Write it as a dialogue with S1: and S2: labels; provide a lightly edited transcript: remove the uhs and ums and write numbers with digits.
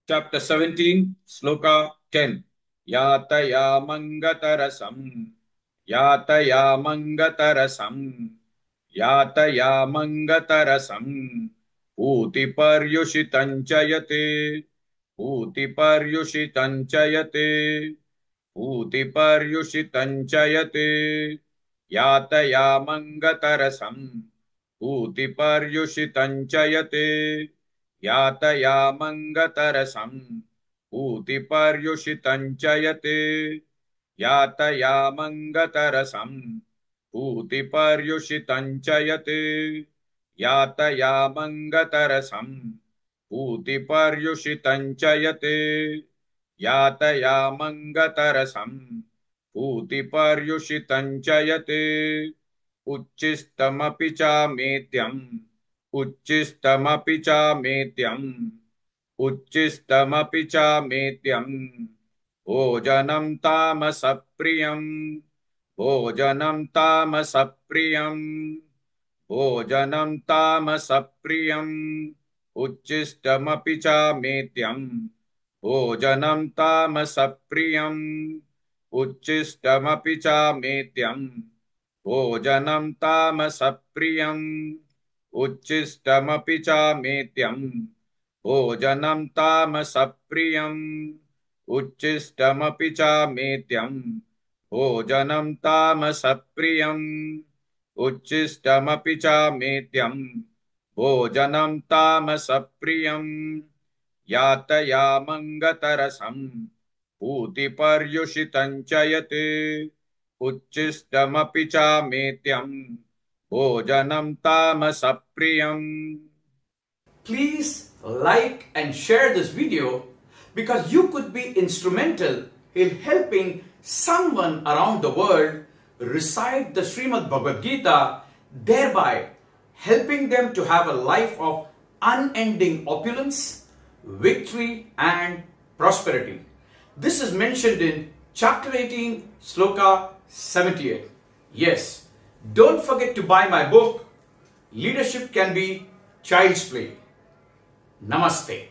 S1: Chapter 17, Sloka 10. Yataya mangatarasam. Yataya mangatarasam. Yataya mangatarasam. Uti paryushitanchayate. Uti paryushitanchayate. Uti paryushitanchayate. Yataya mangatarasam. Uti paryushitanchayate. यातयामङ्गतरसम् पूतिपर्युषितञ्चयते यातयामङ्गतरसम् पूतिपर्युषितञ्चयते यातयामङ्गतरसम् पूतिपर्युषितञ्चयते यातयामङ्गतरसम् पूतिपर्युषितञ्चयते उच्छिष्टमपि चामेत्यम् उच्छिष्टमपि चामेत्यम् उच्छिष्टमपि चामेत्यम् भोजनं तामसप्रियम् भोजनं तामसप्रियम् भोजनं तामसप्रियम् उच्छिष्टमपि चामेत्यम् भोजनं तामसप्रियम् उच्छिष्टमपि चामेत्यम् भोजनं तामसप्रियम् उच्छिष्टमपि चामेत्यम् भोजनं तामसप्रियम् उच्छिष्टमपि चामेत्यम् भोजनं तामसप्रियम् उच्छिष्टमपि चामेत्यम् भोजनं तामसप्रियम् यातयामङ्गतरसम् पूतिपर्युषितञ्चयते उच्छिष्टमपि चामेत्यम् भोजनं तामसप्रियम्.
S2: Please like and share this video because you could be instrumental in helping someone around the world recite the Srimad Bhagavad Gita, thereby helping them to have a life of unending opulence, victory and prosperity. This is mentioned in chapter 18, sloka 78. Yes, don't forget to buy my book, Leadership Can Be Child's Play. Namaste.